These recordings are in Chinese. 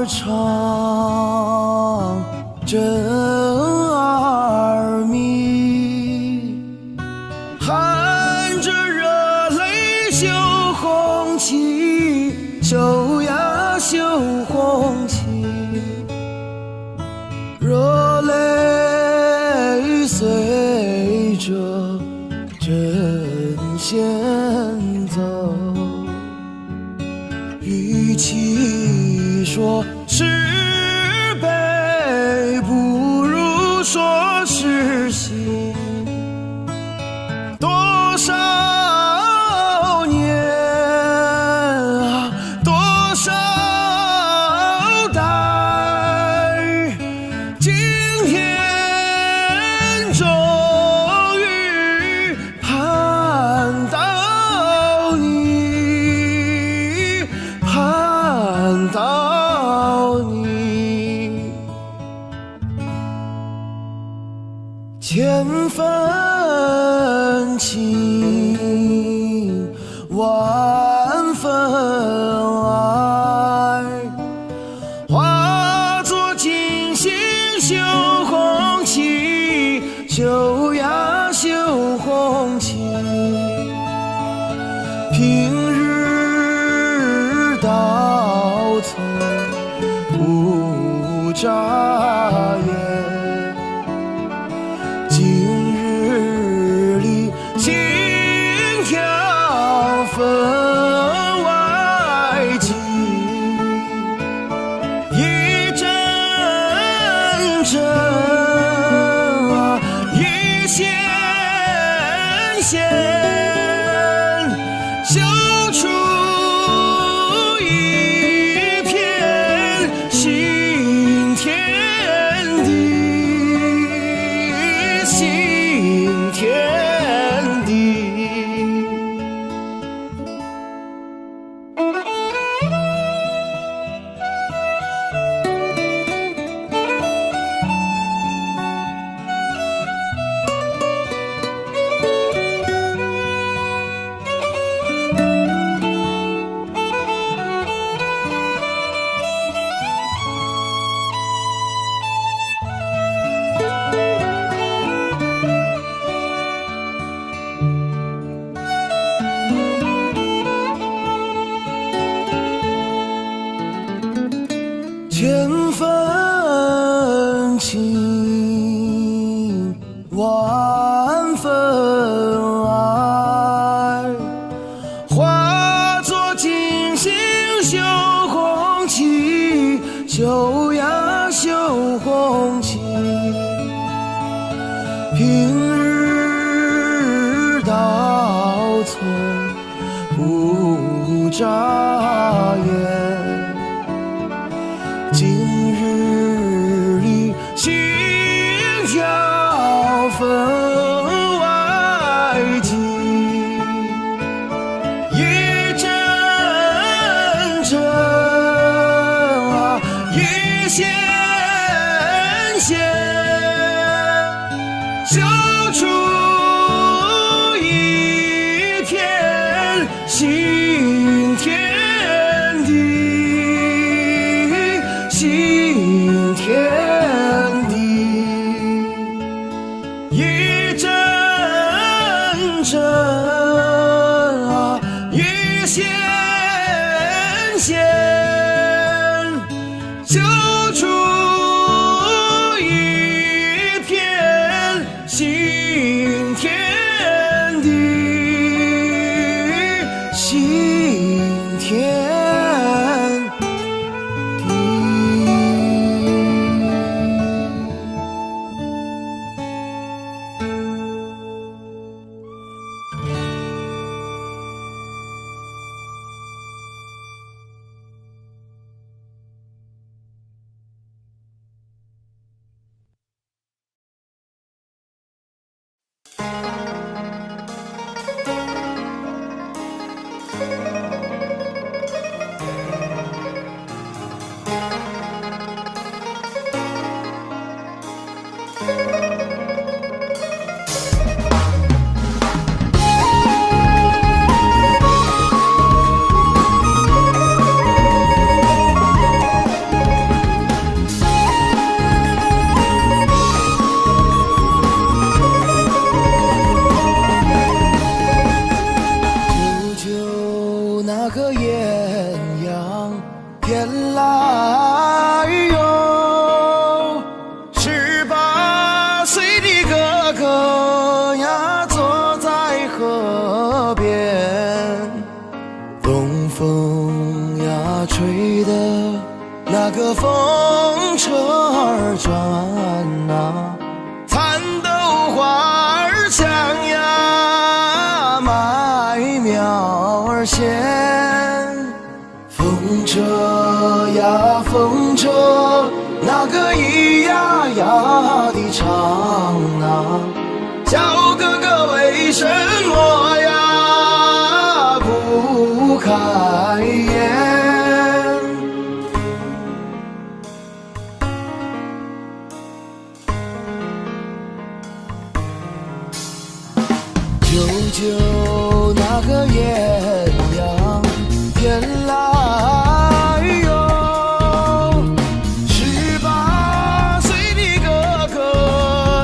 唱真儿迷，含着热泪绣红旗，绣呀绣红旗，热泪随着针线走，与其说是悲，不如说是喜。多少年啊，多少代，今天终于盼到你，盼到你，千分情，万分爱，化作金星绣红旗，绣呀绣红旗，平日到头不眨眼，今日里心跳分外急，一阵阵啊，一线线，绣出一片新天地，新天地。千分情，万分爱，化作金星绣红旗，绣呀绣红旗，平日到头不眨眼，今日里心跳分外急，一阵阵啊，一线线，绣出一片新天地，新天地，一阵阵啊，一线线，绣出一片新天地，新天着风车儿转啊，蚕豆花儿香呀，麦苗儿咸。风车呀风车，那个咿呀呀的唱啊，小哥哥为什么呀不开言？舅舅那个艳阳天来哟，18岁的哥哥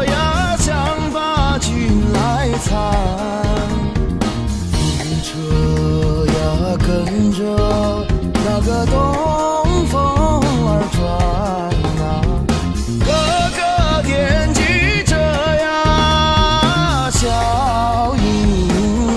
呀，想把军来参。风车呀跟着那个东风儿转啊，哥哥惦记着呀小英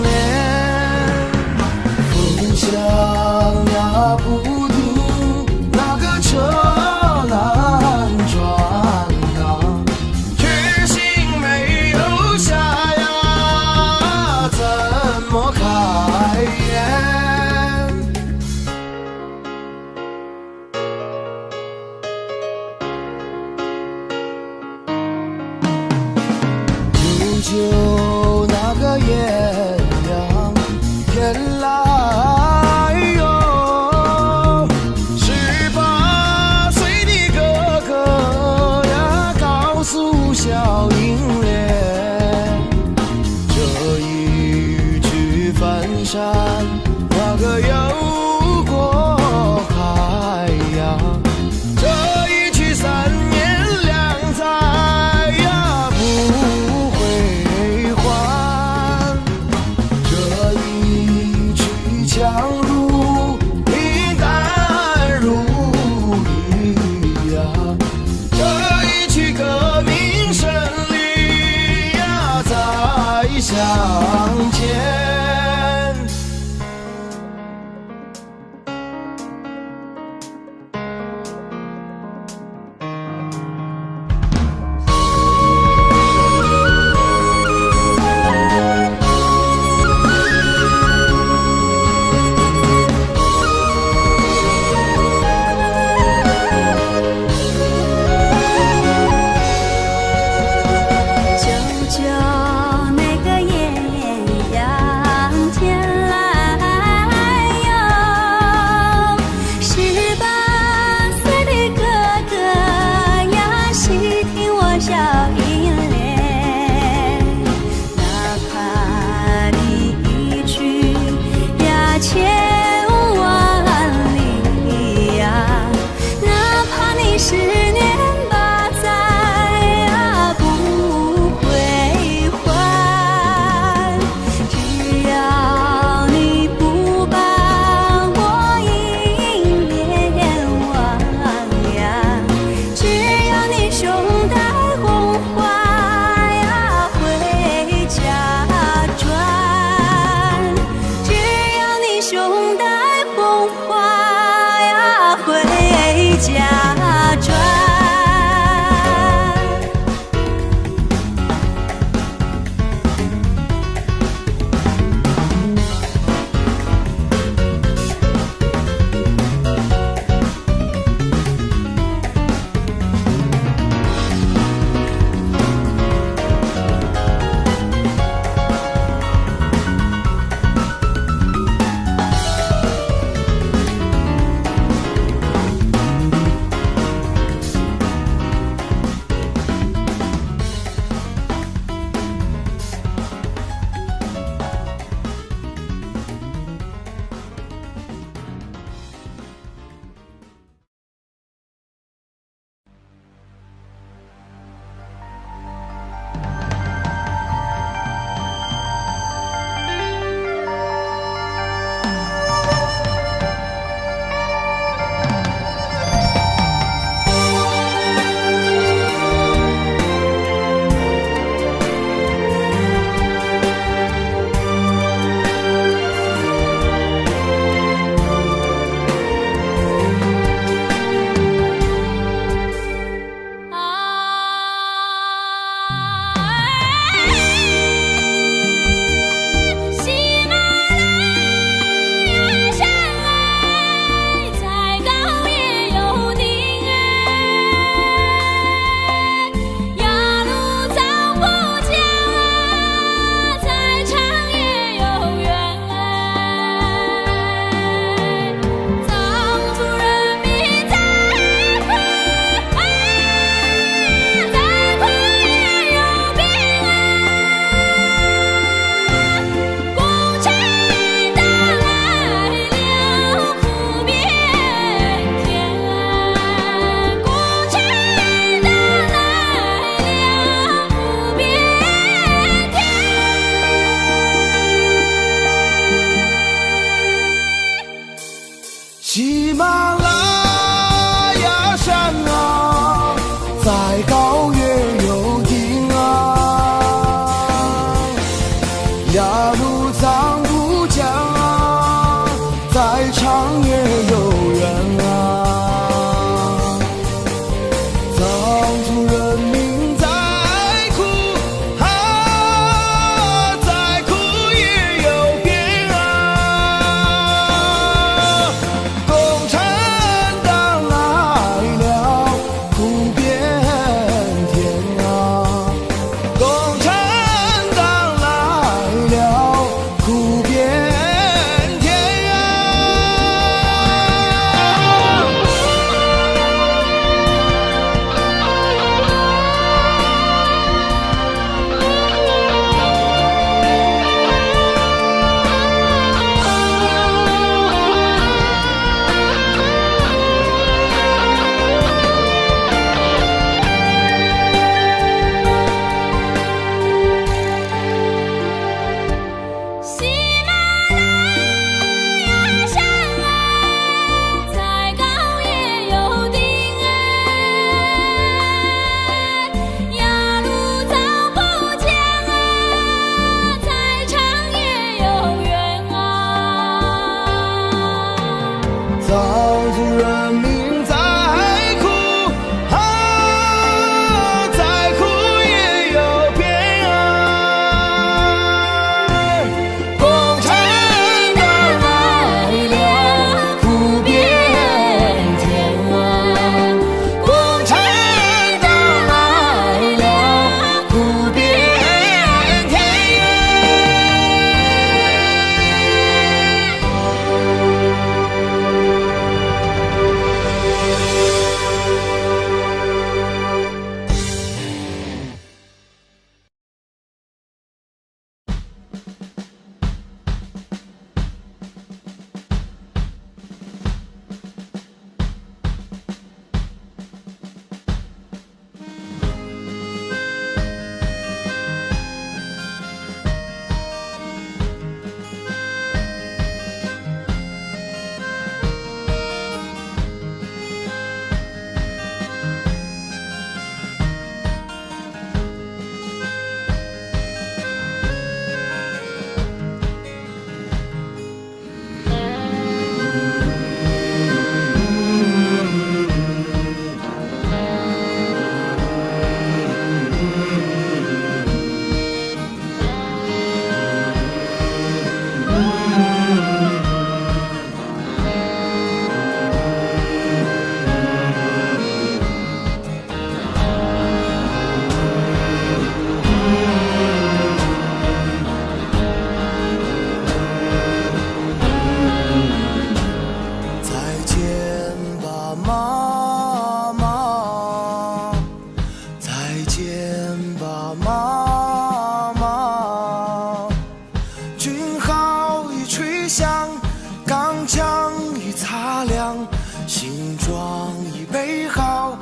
备好，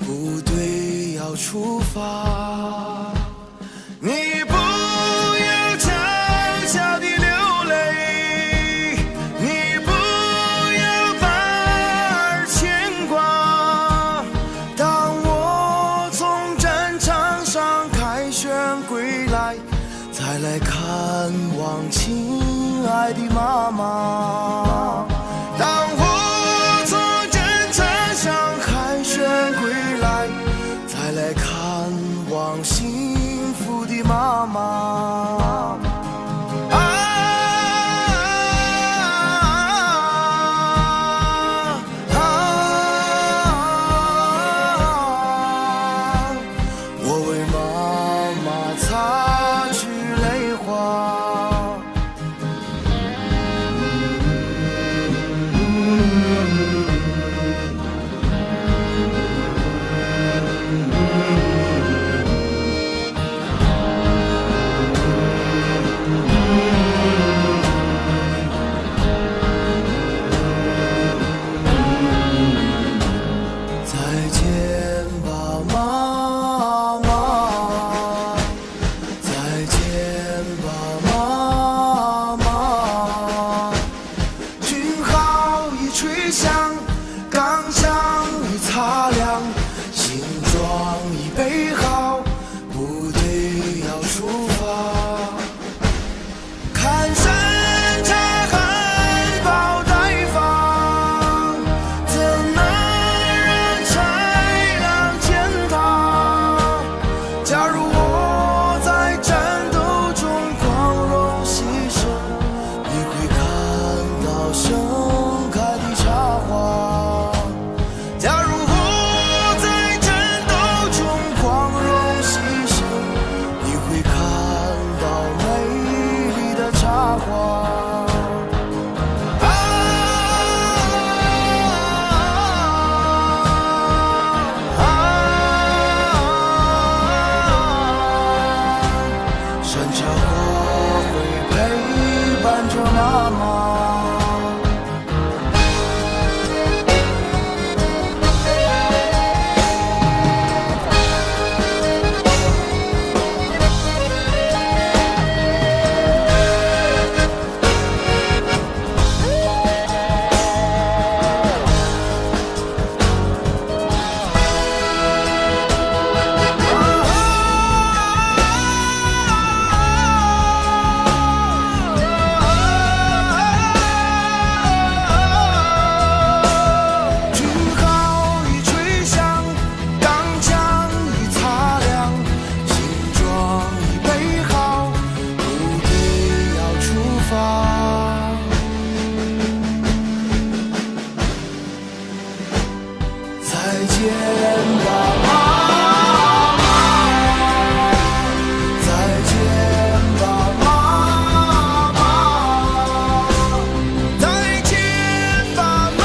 部队要出发。你不要悄悄地流泪，你不要把儿牵挂。当我从战场上凯旋归来，再来看望亲爱的妈妈。当我从战场上凯旋归来，再来看望幸福的妈妈。我为妈妈擦去泪花。再见吧，妈妈，再见吧，妈妈。军号已吹响，钢枪已擦亮，行装已备好，部队要出发。看山茶含苞待放，怎能让豺狼践踏？假如我在战斗中光荣牺牲，你会看到盛开的插花。假如我在战斗中光荣牺牲，你会看到美丽的插花。山茶花会陪伴着妈妈。军号已吹响，钢枪已擦亮，行装已备好，部队要出发。再见吧，妈妈，再见吧，妈妈，再见吧，妈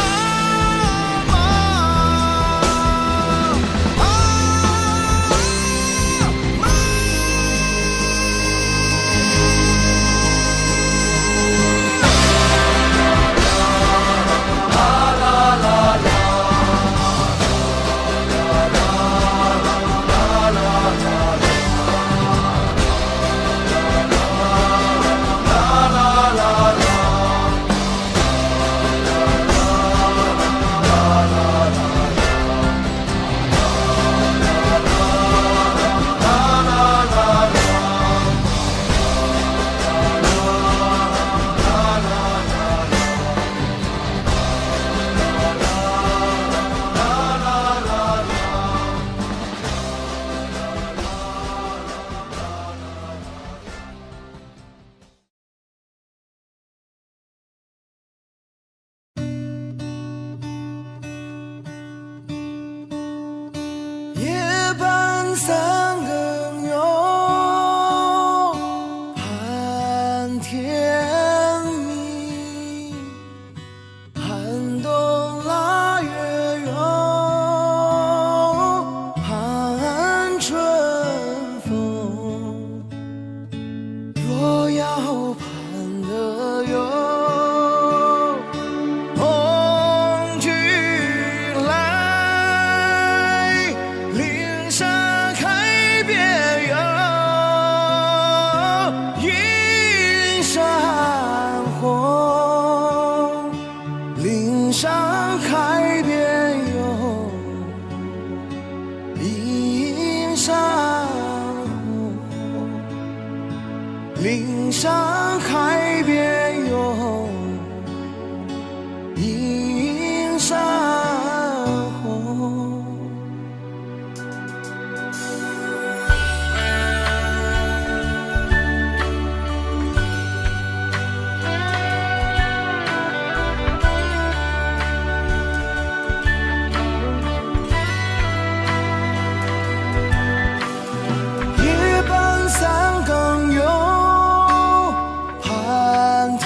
妈。岭上海边有映山红。夜半三更有盼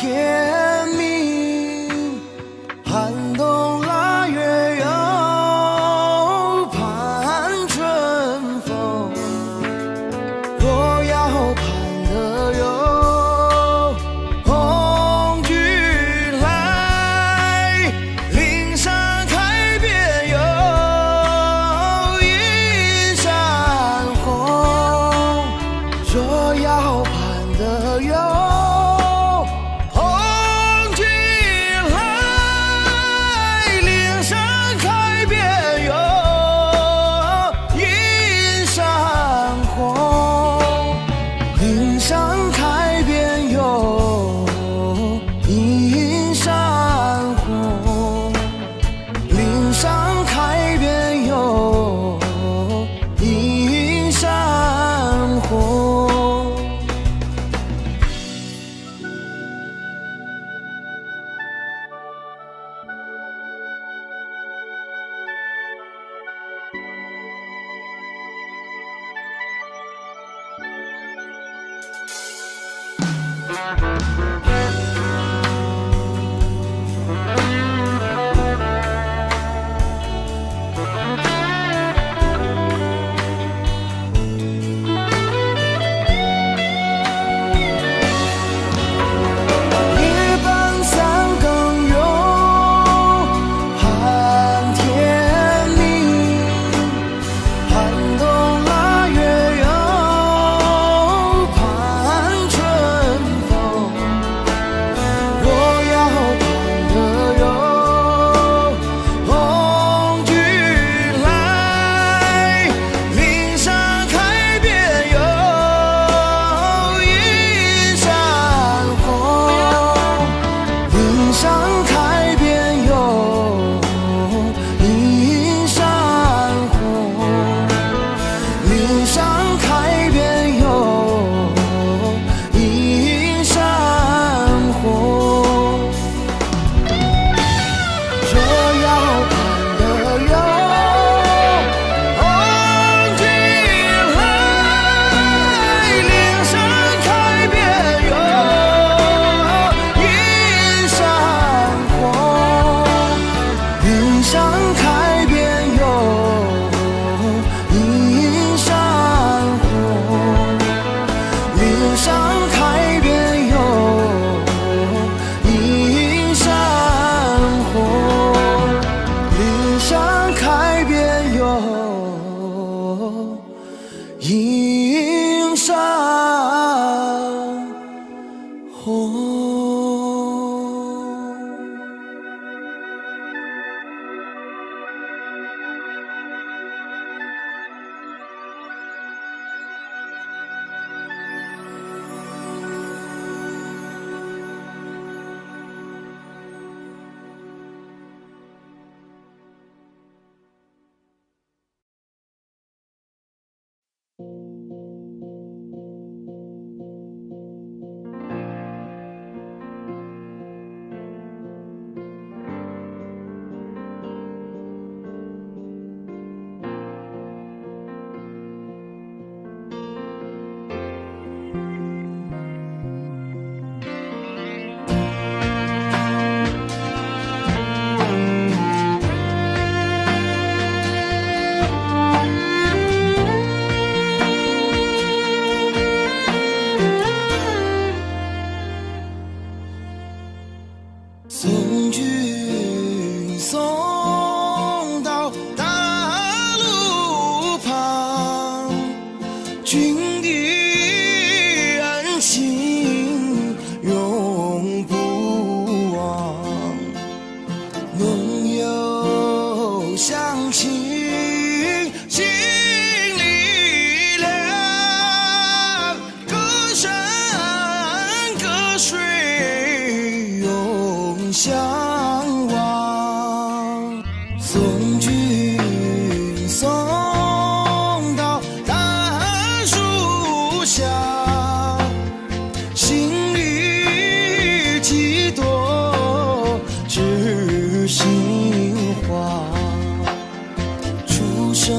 生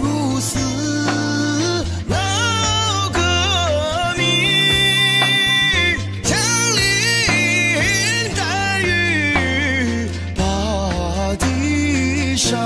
如死，闹革命，枪林弹雨把地杀。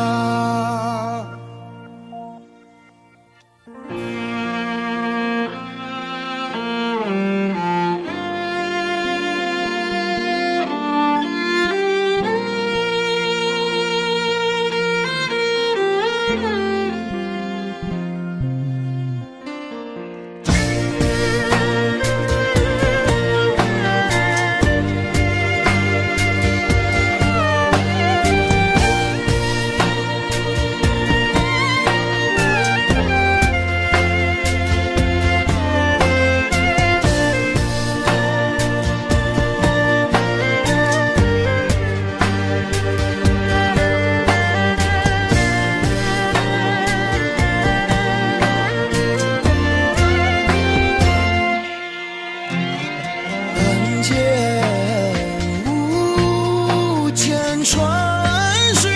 川水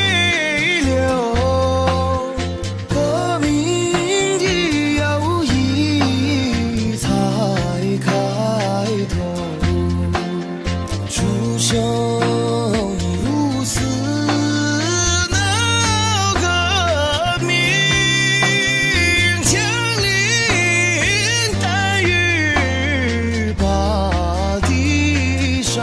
流，革命的友谊才开头。出生入死，闹革命，枪林弹雨把地杀。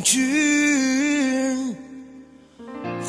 君还。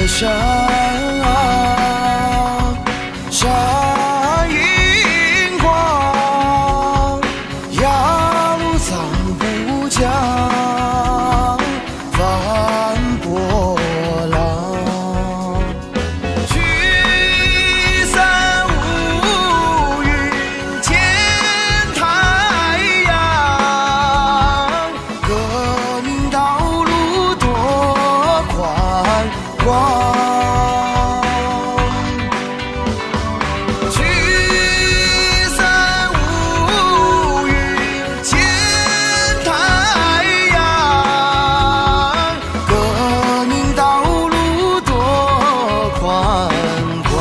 山山银光，扬桑不将翻波浪。聚散无云见太阳，革命道路多宽。光。聚散无语见太阳，革命道路多宽广。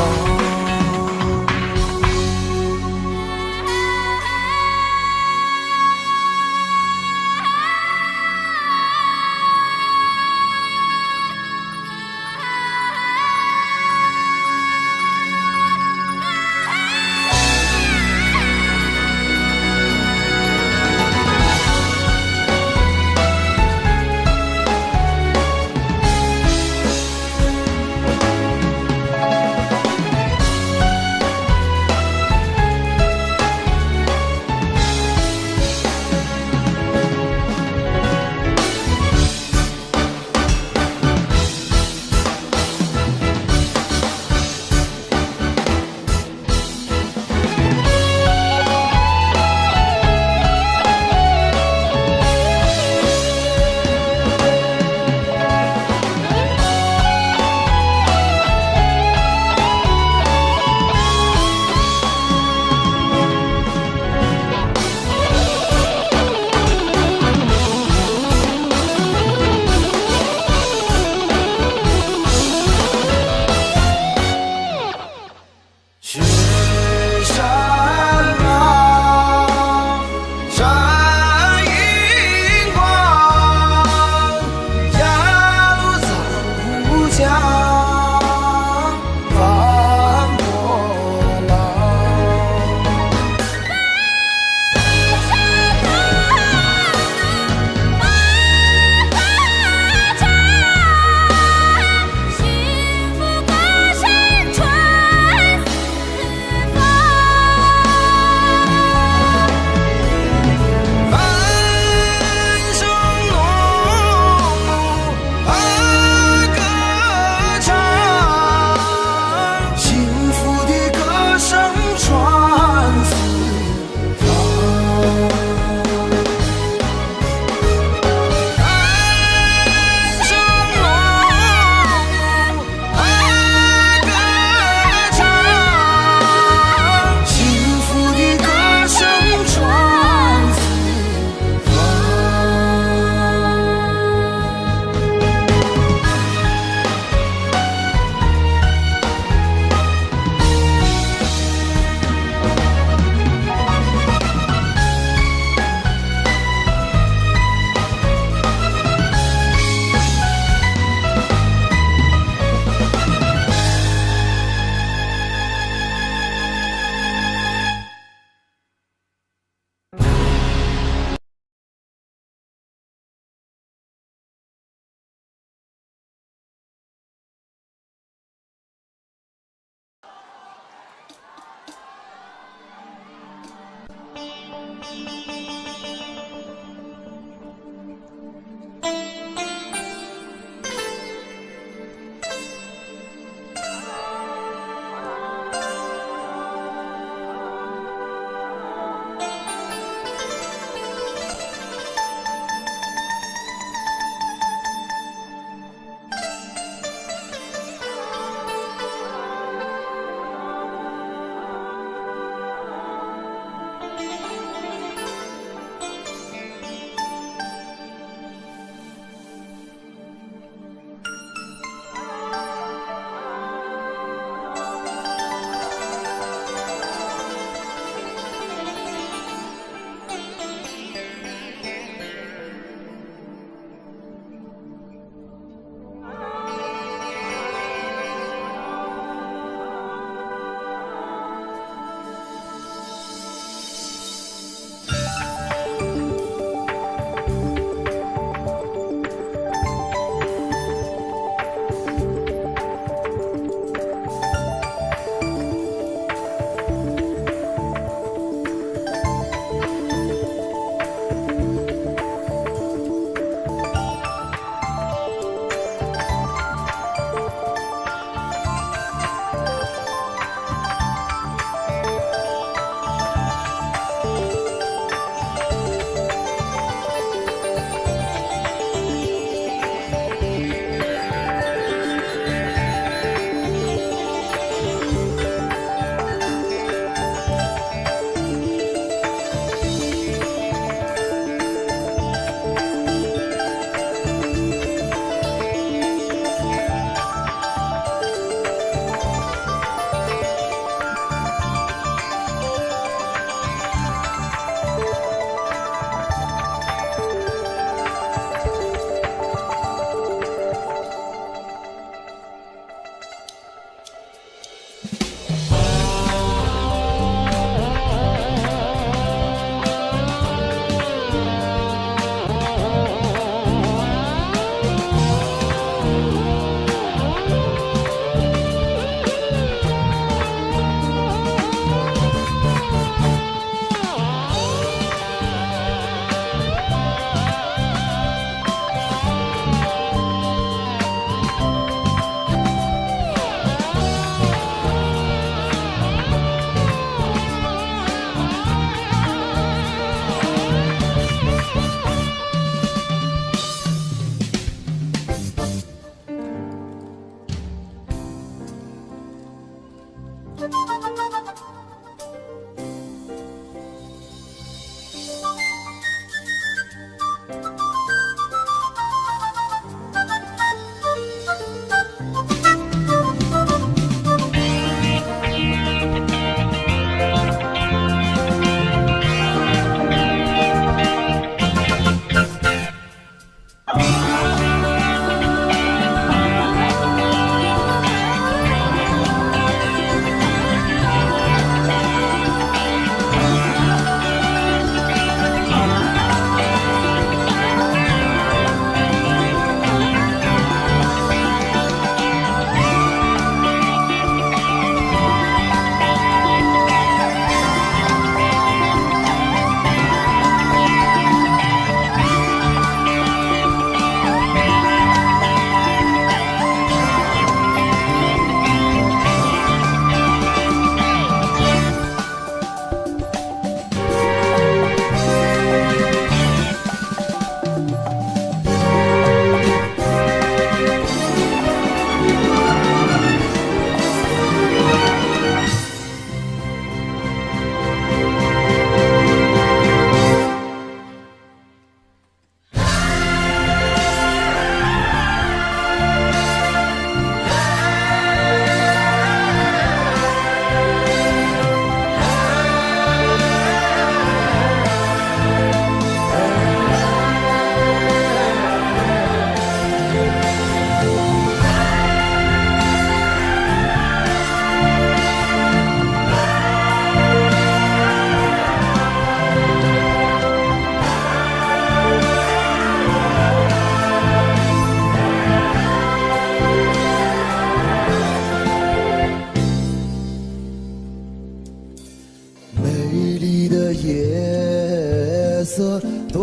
色多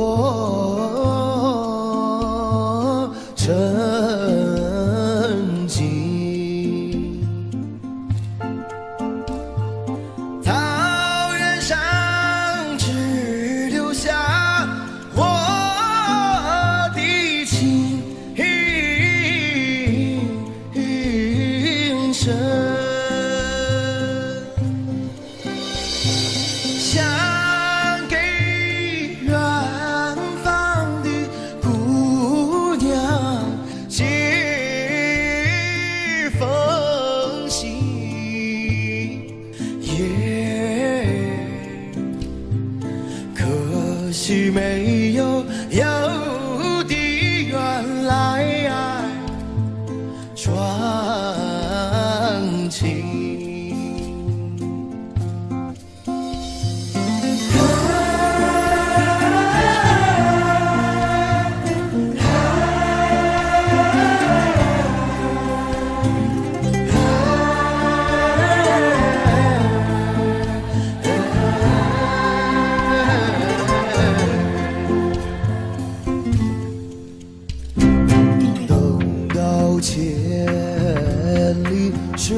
沉静，桃源上只留下我的情深。可惜没有有的原来传情。千里雪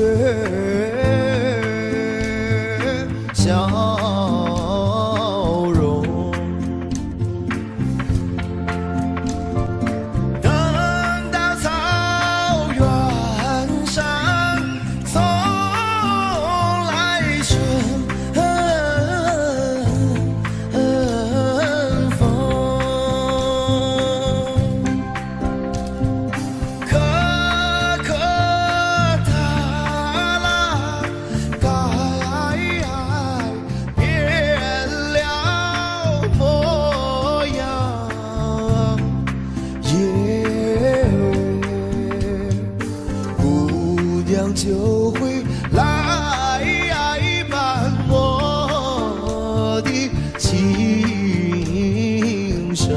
消融，等到草原上送来春风。就会来伴我的情深，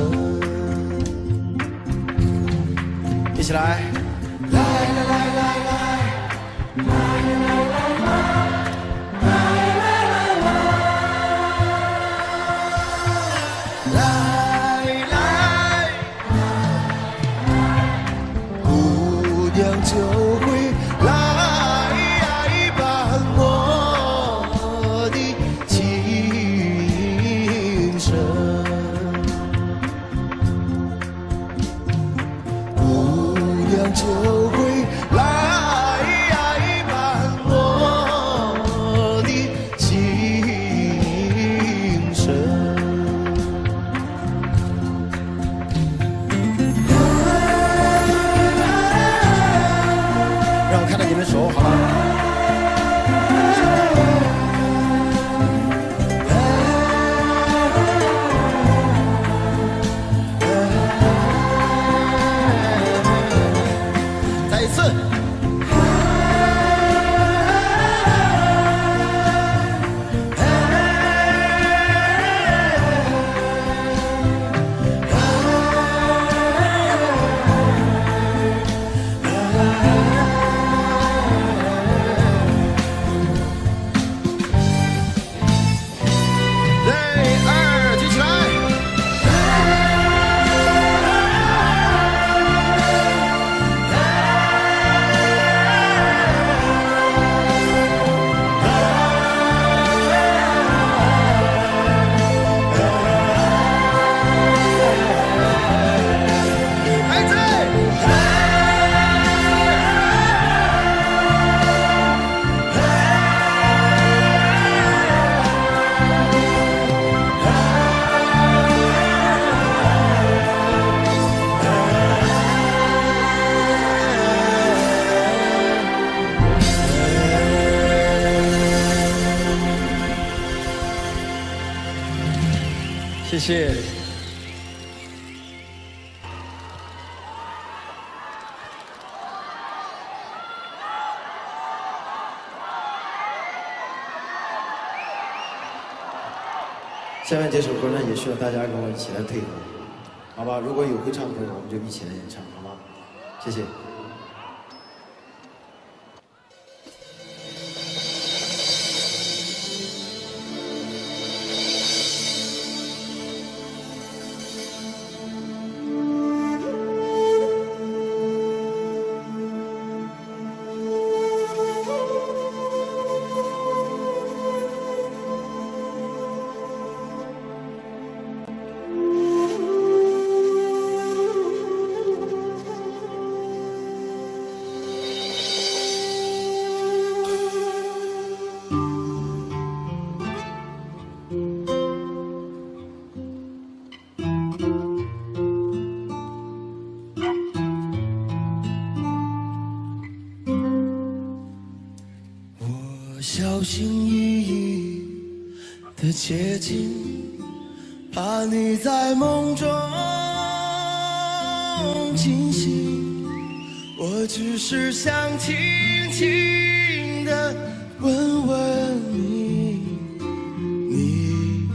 一起来，来来来来来，来来来来来，来来来来，来来，姑娘就会来。跟你们说好吗？再一次。谢谢。下面这首歌呢，也需要大家跟我一起来配合，好吧？如果有会唱的朋友，我们就一起来演唱，好吗？谢谢。小心翼翼地接近，怕你在梦中惊醒。我只是想轻轻地问问你，你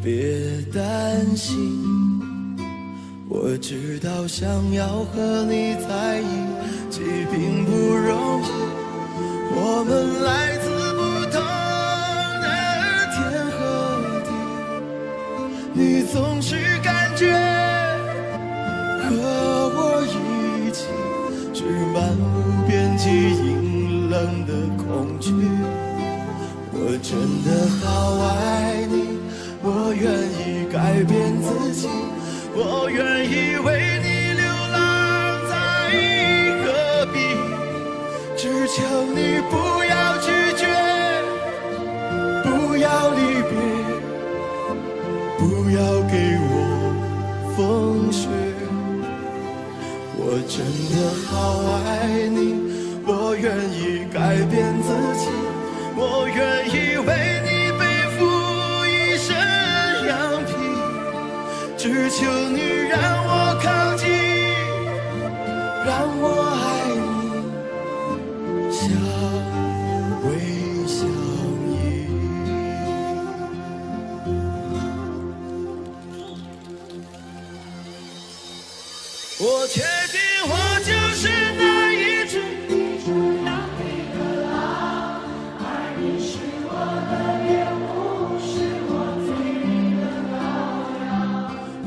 别担心。我知道想要和你在一起并不容易，我们来自你总是感觉和我一起是漫无边际阴冷的恐惧。我真的好爱你，我愿意改变自己，我愿意为你流浪在戈壁，只求你不要拒绝，不要离别，不要给我风雪。我真的好爱你，我愿意改变自己，我愿意为你背负一身羊皮，只求你让我靠近，让我爱你，相偎相依。我确定我就是那一只羊皮的狼，而你是我的猎物，是我最美的羔羊。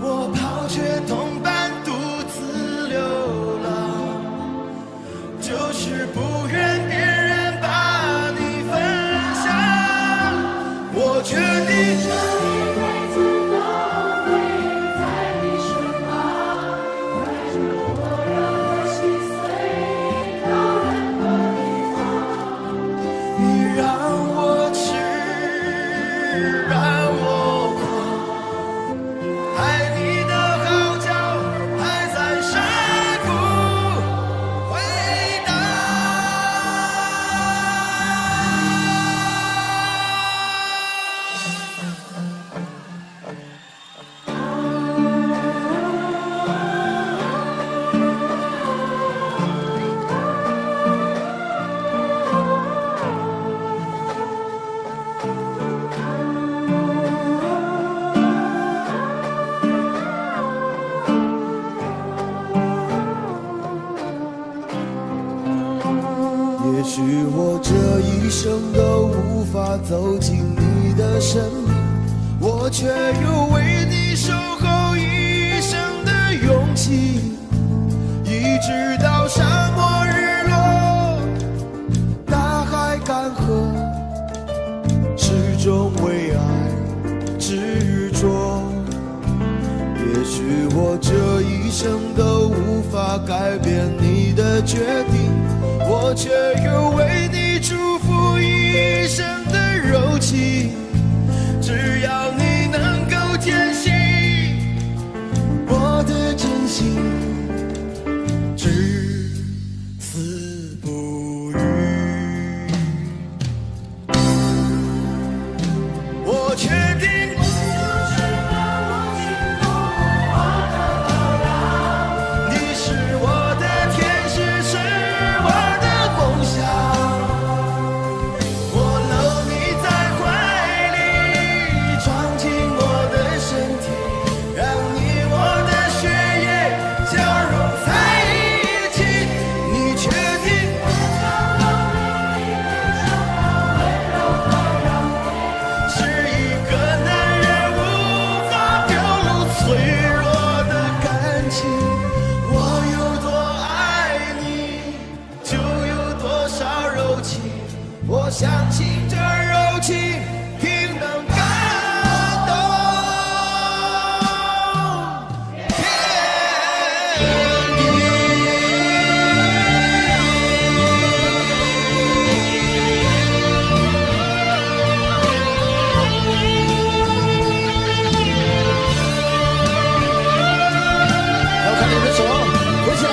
我抛却同伴独自流浪，就是不愿别人把你分享。我决定。我也许我这一生都无法走进你的生命，我却有为你守候一生的勇气，一直到沙漠日落，大海干涸，始终为爱执着。也许我这一生都无法改变你的决定，我却有为你祝福一生的柔情。只要你能够坚信我的真心，至死不渝。我确定。我相信这柔情定能感动天地。要看你的手，挥起来！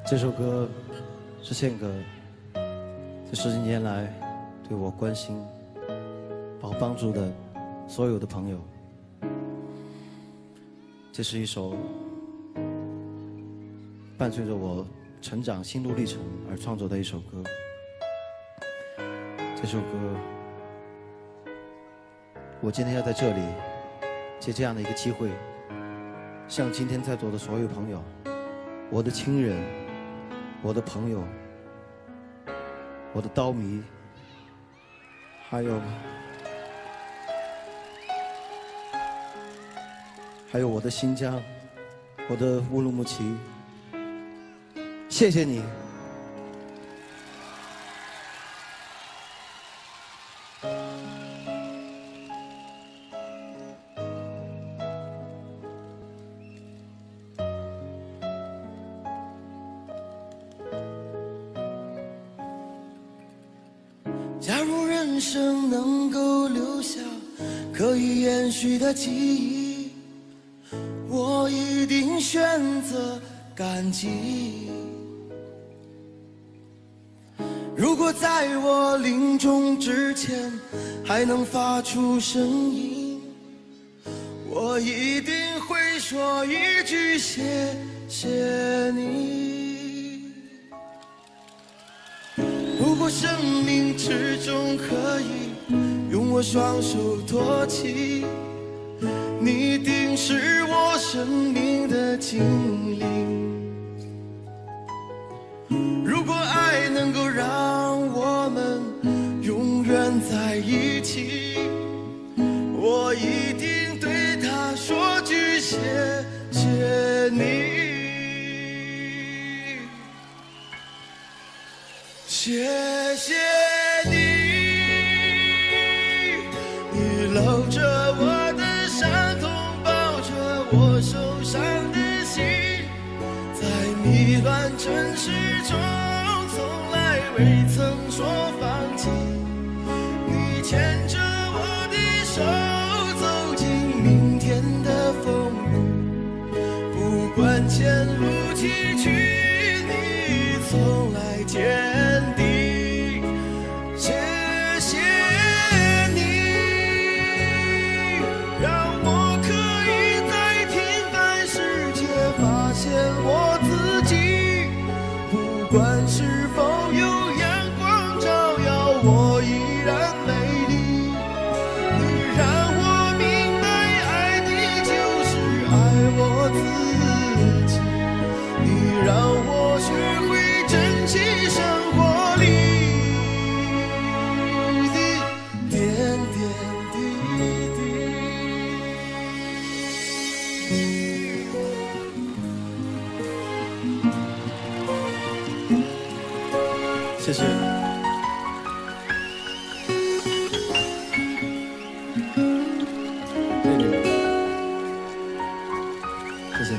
这首歌是献给这10几年来对我关心、把我帮助的所有的朋友。这是一首伴随着我成长心路历程而创作的一首歌。这首歌，我今天要在这里借这样的一个机会，向今天在座的所有朋友、我的亲人、我的朋友、我的刀迷，还有我的新疆，我的乌鲁木齐，谢谢你。假如人生能够留下可以延续的记忆，我一定选择感激。如果在我临终之前还能发出声音，我一定会说一句谢谢你。如果生命之中可以用我双手托起，你一定是我生命的精灵。如果爱能够让我们永远在一起，我一定对他说句谢谢迷乱城市中，从来未曾说放弃。你牵着我的手，走进明天的风雨。不管前路崎岖，你从来坚定。谢谢你，让我可以在平凡世界发现我自己。不管是否有阳光照耀，我依然美丽。你让我明白，爱你就是爱我自己。你让我学会珍惜生活里的点点滴滴。谢谢。谢谢。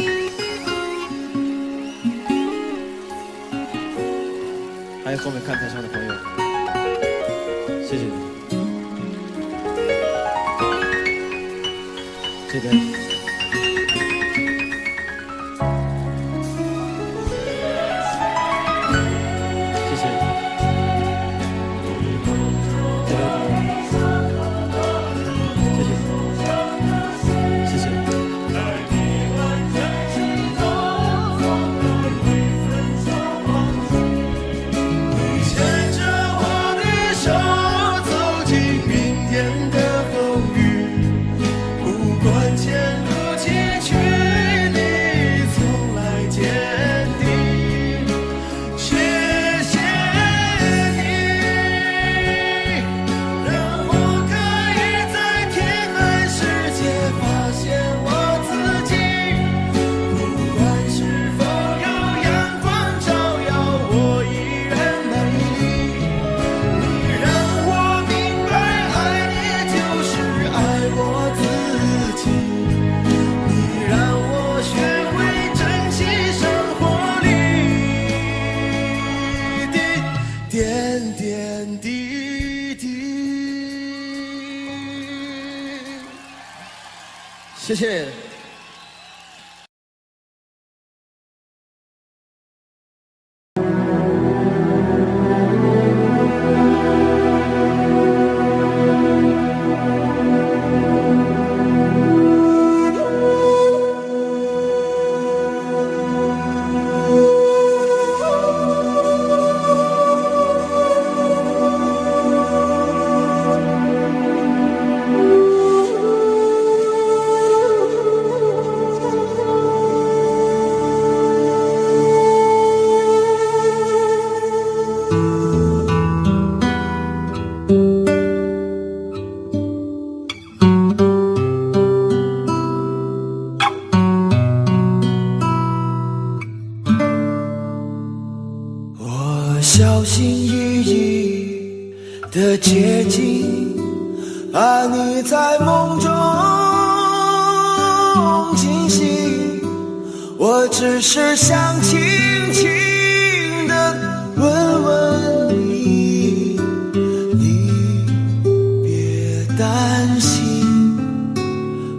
还有后面看台上的朋友，谢谢你。这边，谢谢。这边朋友，谢谢，谢谢。牵着我的手，走进明天的风雨。不管前路崎岖，你从来坚定。谢谢你，让我可以在天寒世界发现我自己。不管是否有阳光照耀，我依然美丽。你让我明白，爱你就是爱我自己。你让我学会珍惜生活里的点点滴滴。谢谢。我小心翼翼地接近，怕你在梦中惊醒。我只是想轻轻地问问你，你别担心。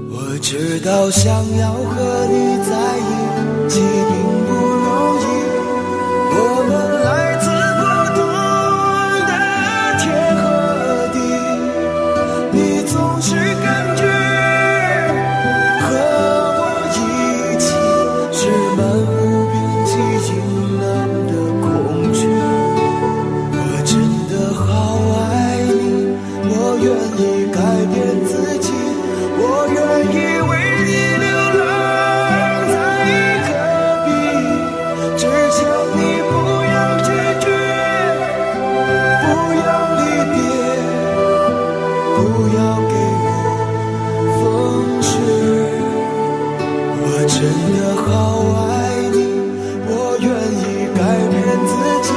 我知道想要和你在一起并不容易，我们来自不同的天和地，你总是感觉和我一起是漫无边际阴暗的恐惧。我真的好爱你，我愿意改变自己，我愿意为你流浪在戈壁，只求你不要拒绝，不要离别，不要给我风雪。我真的好爱你，我愿意改变自己，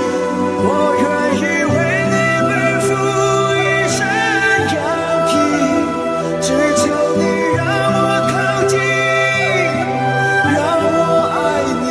我愿意为你背负一身羊皮，只求你让我靠近，让我爱你，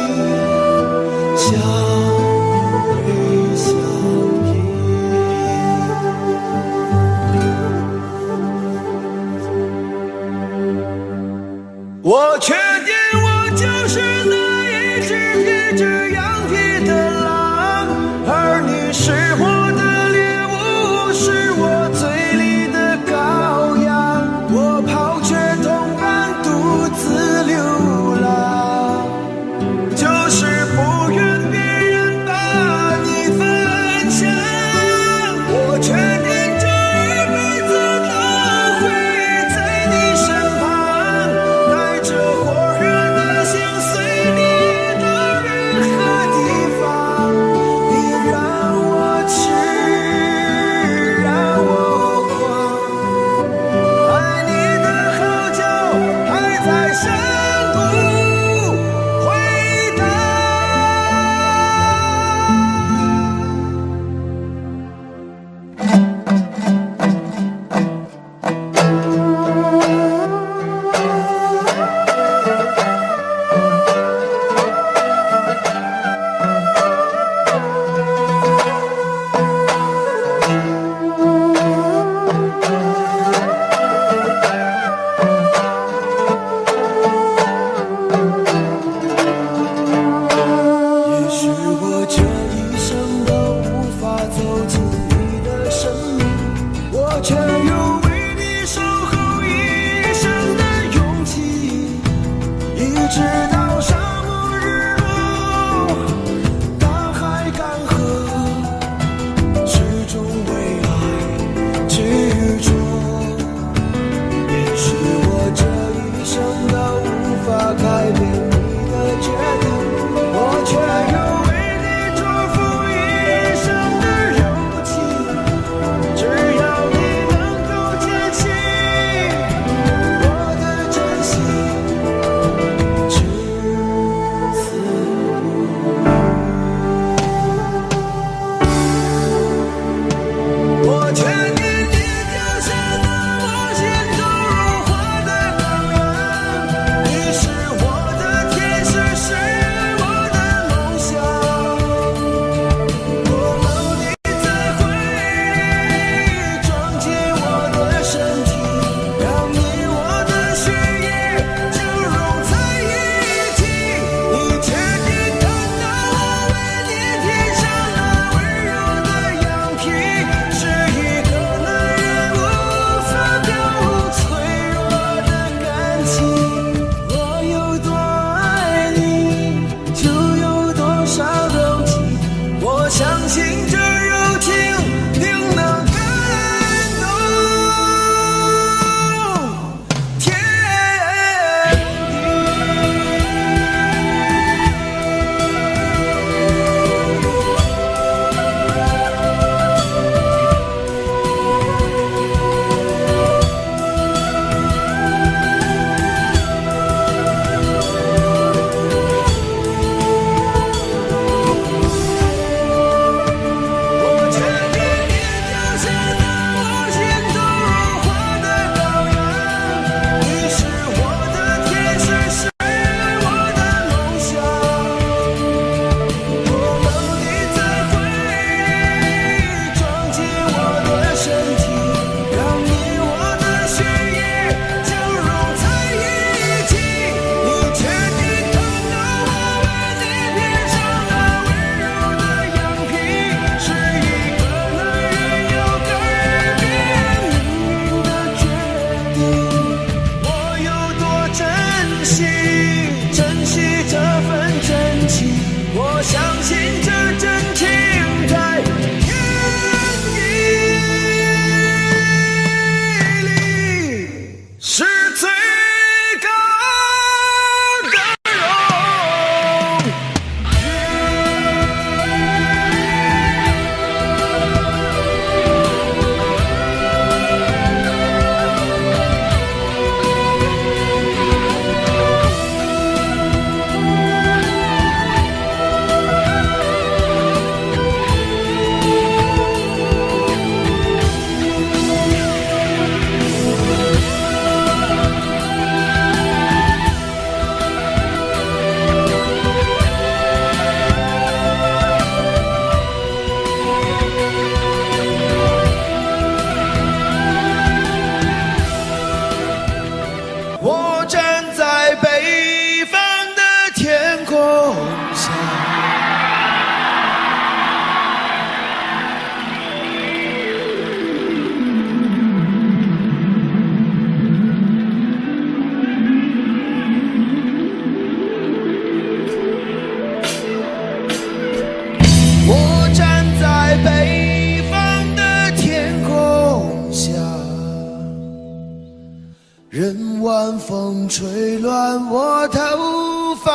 吹乱我头发，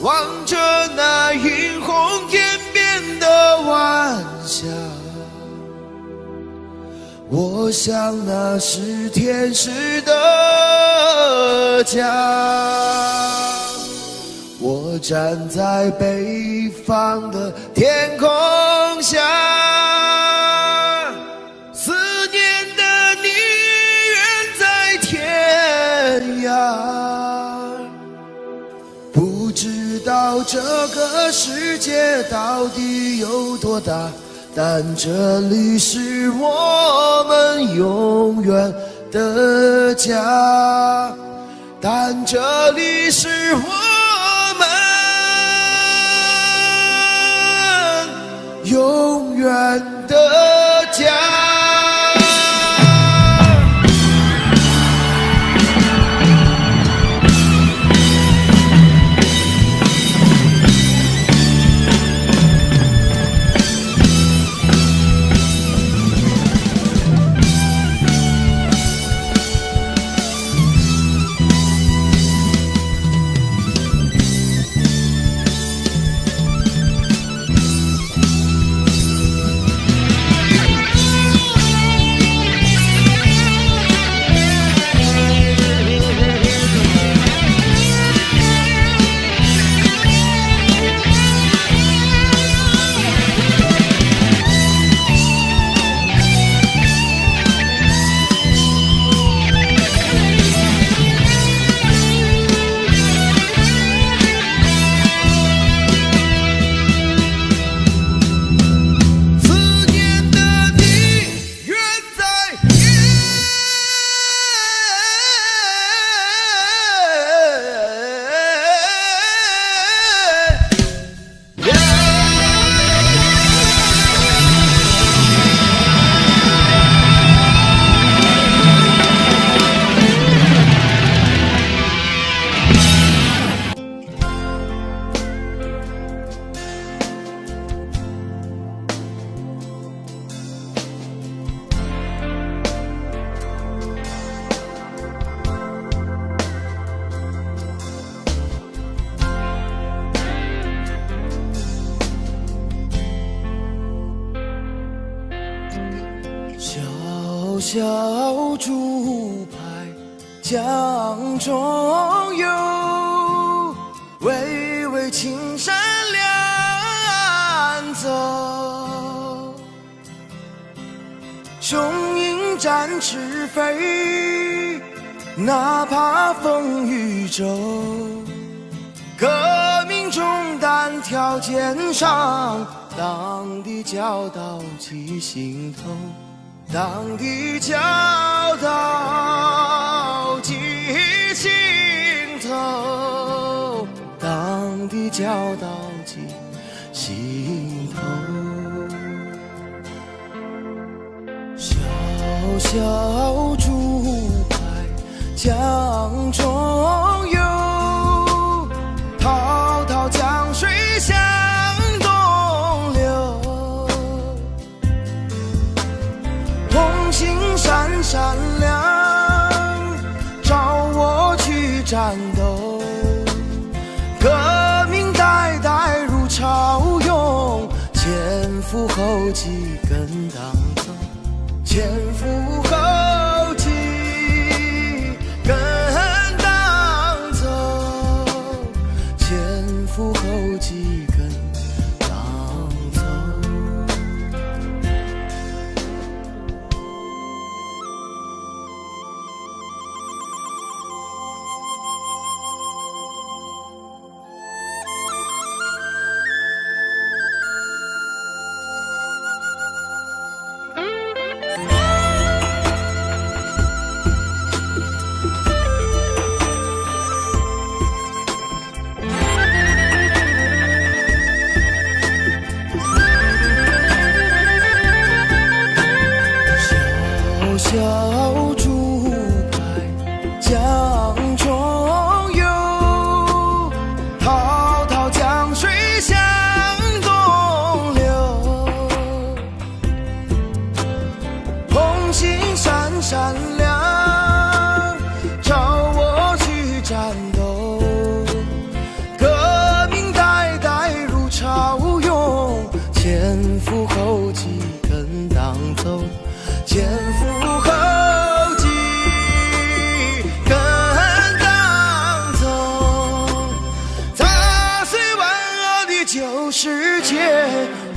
望着那映红天边的晚霞，我想那是天使的家。我站在北方的天空下，思念的你远在天涯。不知道这个世界到底有多大，但这里是我们永远的家，但这里是我们永远的家。小小竹排江中游，巍巍青山两走。雄鹰展翅飞，哪怕风雨骤。革命中单挑肩上，党的教导记心头。党的教导记心头，党的教导记心头。小小竹排江中游，滔滔江水向东流。红星闪闪亮，召我去战斗。革命代代如潮涌，前赴后继跟党走，前赴后继跟党走，前赴后继跟党走。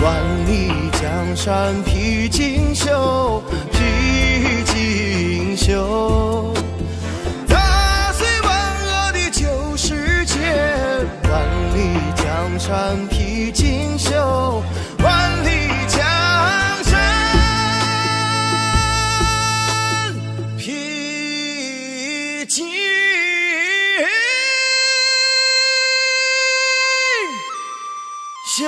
万里江山披锦绣，披锦绣。踏碎万恶的旧世界，万里江山披锦绣，万里江山披锦绣。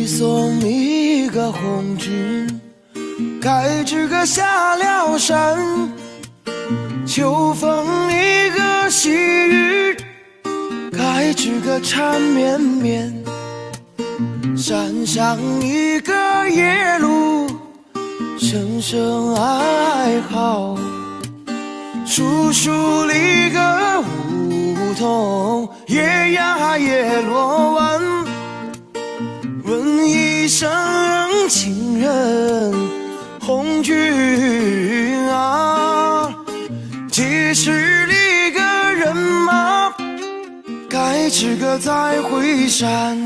送你个红军，该知个下了山。秋风一个细雨，该知个缠绵绵。山上一个夜路，声声哀嚎。树树里个梧桐，夜呀夜落晚。问一声情人红军啊，几时里个人马，该知个再回山。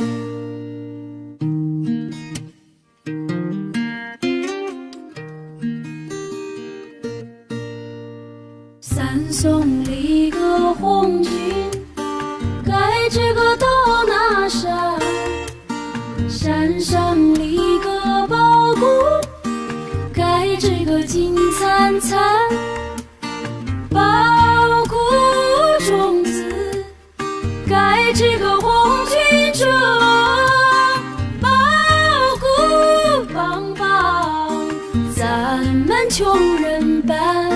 三送里个红军，该知个到哪山？山上立个宝骨，该知个金灿灿。宝骨中子，该知个红军中。宝骨帮帮咱们穷人办，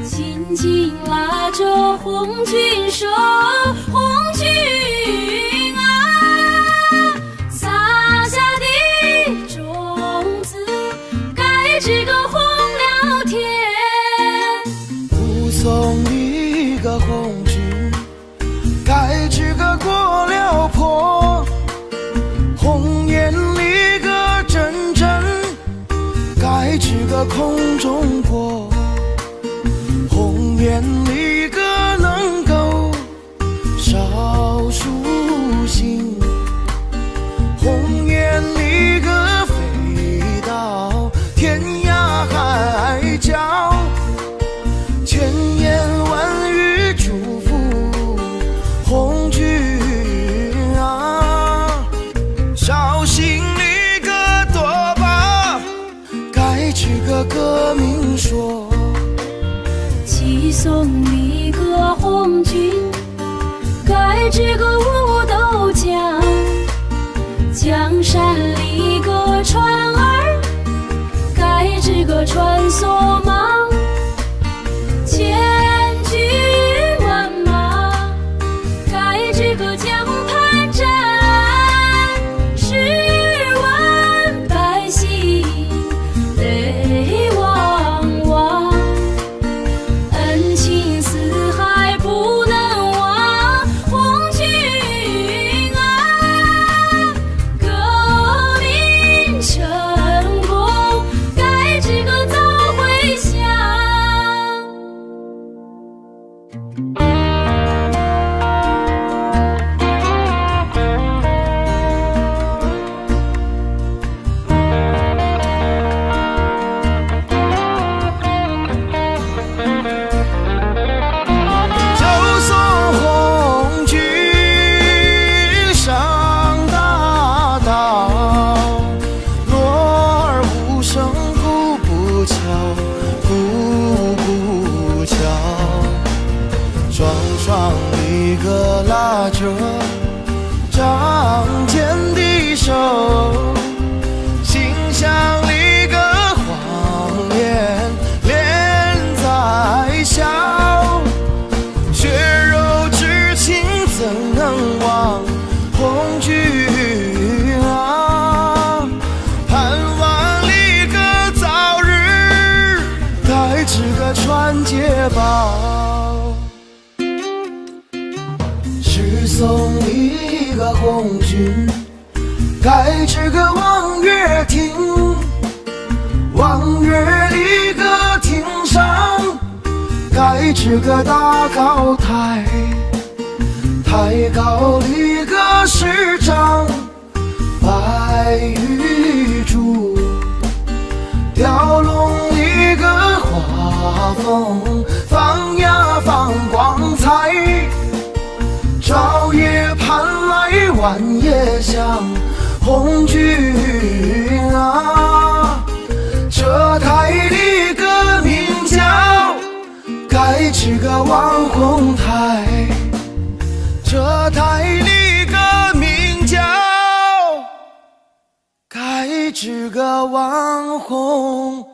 紧紧拉着红军手，红军这个红了天，不送一个红军，该知个过了坡。红颜里个真真，该知个空中过。红颜里个能够少数星，红颜里个飞到天涯海角，千言万语祝福红军啊。绍兴里个多把，该知个革命说。齐送你个红军，该知个五斗江。江山里个船儿，该知个穿梭忙。千军万马，该知个江畔站。10万百姓泪汪汪，恩情四海不能忘。红军啊，革命成功，该知个早回乡。就送红军上大道，锣儿无声鼓不敲，鼓不敲。双这仗剑的手，心像一个谎言连在笑，血肉之情怎能忘红军啊？盼望一个早日带这个传捷报，是送一个红军盖这个望月亭，望月里个亭上盖这个大高台，太高里个石章白玉柱，雕龙里个画风放呀放光彩，朝夜盼来晚夜香红军啊，这台里个名叫盖这个望红台，这台里个名叫盖这个望红